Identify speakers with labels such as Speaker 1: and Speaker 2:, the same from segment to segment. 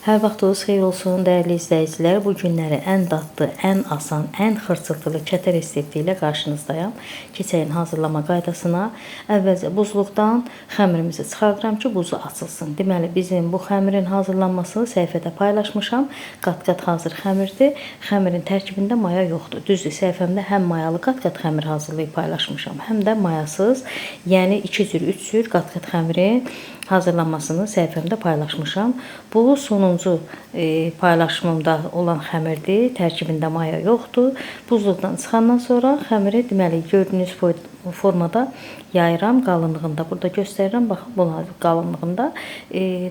Speaker 1: Hər vaxtınız xeyir olsun, dəyərli izləyicilər. Bu günləri ən dadlı, ən asan, ən xırçıltılı kətə resepti ilə qarşınızdayım. Keçəyin hazırlama qaydasına. Əvvəlcə buzluqdan xəmirimizi çıxardıram ki, buzu açılsın. Deməli, bizim bu xəmirin hazırlanmasını səhifədə paylaşmışam. Qat-qat hazır xəmirdir. Xəmirin tərkibində maya yoxdur. Düzdür, səhifəmdə həm mayalı qat-qat xəmir hazırlayıb paylaşmışam, həm də mayasız, yəni 2 cür, 3 cür qat-qat xəmirin hazırlanmasını səhifəmdə paylaşmışam. Bu sonuncu paylaşımımda olan xəmirdir. Tərkibində maya yoxdur. Buzluqdan çıxandan sonra xəmiri deməli gördüyünüz formada yayıram, qalınlığında burada göstərirəm. Baxın, buna qalınlığında.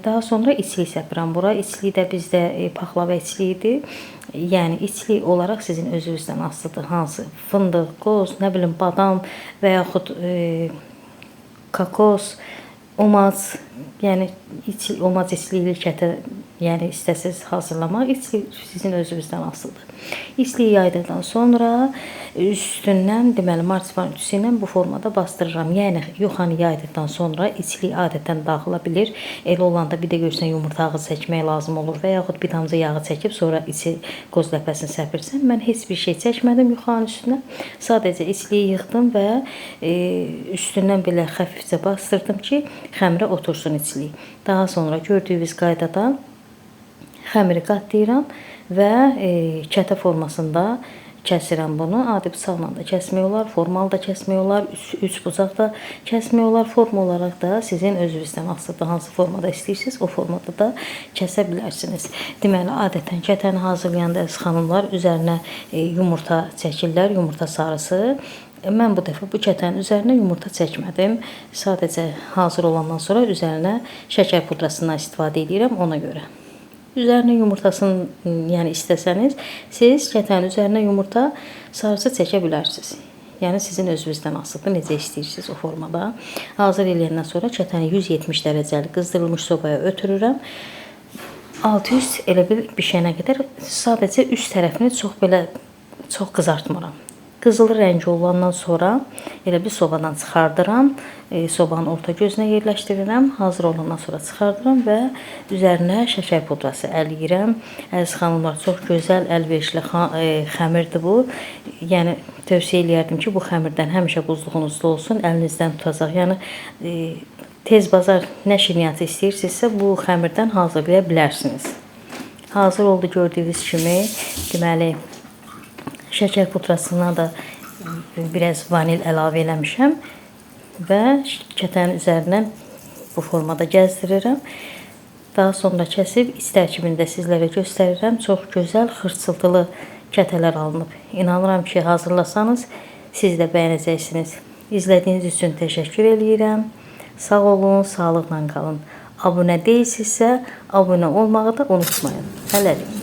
Speaker 1: Daha sonra içlik səpirəm. Bura içliyi də bizdə paxlava içliyidir. Yəni içlik olaraq sizin özünüzdən asılıdır. Hansı fındıq, qoz, nə bilim badam və yaxud kokos, omac, yəni omac içlikli kətə, yəni istəsiz hazırlamaq, içlik sizin özünüzdən asılıdır. İçliyi yaydıqdan sonra üstündən deməli marsipan ütüsü ilə bu formada bastırıram. Yəni yuxanı yaydıqdan sonra içlik adətən dağıla bilir. Elə olanda bir də görsən yumurta ağı çəkmək lazım olur və yaxud bir damcı yağı çəkib sonra içi qoz ləpəsini səpirsən. Mən heç bir şey çəkmədim yuxanın üstünə. Sadəcə içliyi yığdım və üstündən belə xəfifcə bastırdım ki, xəmirə otursun içlik. Daha sonra gördüyünüz qaydada xəmiri qatlayıram və kətə formasında kəsirəm bunu. Adi bıçaqla da kəsmək olar, formal da kəsmək olar, üç bucaq da kəsmək olar. Forma olaraq da sizin özünüzdən asılıdır. Hansı formada istəyirsiniz, o formada da kəsə bilərsiniz. Deməli, adətən kətəni hazırlayanda xanımlar üzərinə yumurta çəkirlər, yumurta sarısı. Mən bu dəfə bu kətənin üzərinə yumurta çəkmədim. Sadəcə hazır olandan sonra üzərinə şəkər pudrasından istifadə edirəm ona görə. Üzərinə yumurtasını, yəni istəsəniz, siz kətənin üzərinə yumurta sarısı çəkə bilərsiniz. Yəni sizin özünüzdən asılıdır, necə istəyirsiniz o formada. Hazır eləyəndən sonra kətəni 170 dərəcəli qızdırılmış sobaya ötürürəm. Altı üst elə bil bişənə qədər sadəcə üst tərəfini çox qızartmıram. Qızılı rəngi olandan sonra elə bir sobadan çıxardıram. Sobanın orta gözünə yerləşdirirəm. Hazır olandan sonra çıxardıram və üzərinə şəkər pudrası əliyirəm. Əziz xanımlar, çox gözəl, əlverişli xəmirdir bu. Yəni tövsiyə eləyərdim ki, bu xəmirdən həmişə buzluğunuzda olsun, əlinizdən tutacaq. Yəni tez bazar nə şirniyyatı istəyirsinizsə, bu xəmirdən hazırlaya bilərsiniz. Hazır oldu gördüyünüz kimi. Deməli, şəkər pudrasına da biraz vanil əlavə eləmişəm və kətənin üzərinə bu formada gəzdirirəm. Daha sonra kəsib iç tərkibində sizlərə göstərirəm. Çox gözəl xırçıltılı kətələr alınıb. İnanıram ki, hazırlasanız siz də bəyənəcəksiniz. İzlədiyiniz üçün təşəkkür eləyirəm. Sağ olun, sağlıqla qalın. Abunə deyilsinizsə, abunə olmağı da unutmayın. Hələlik.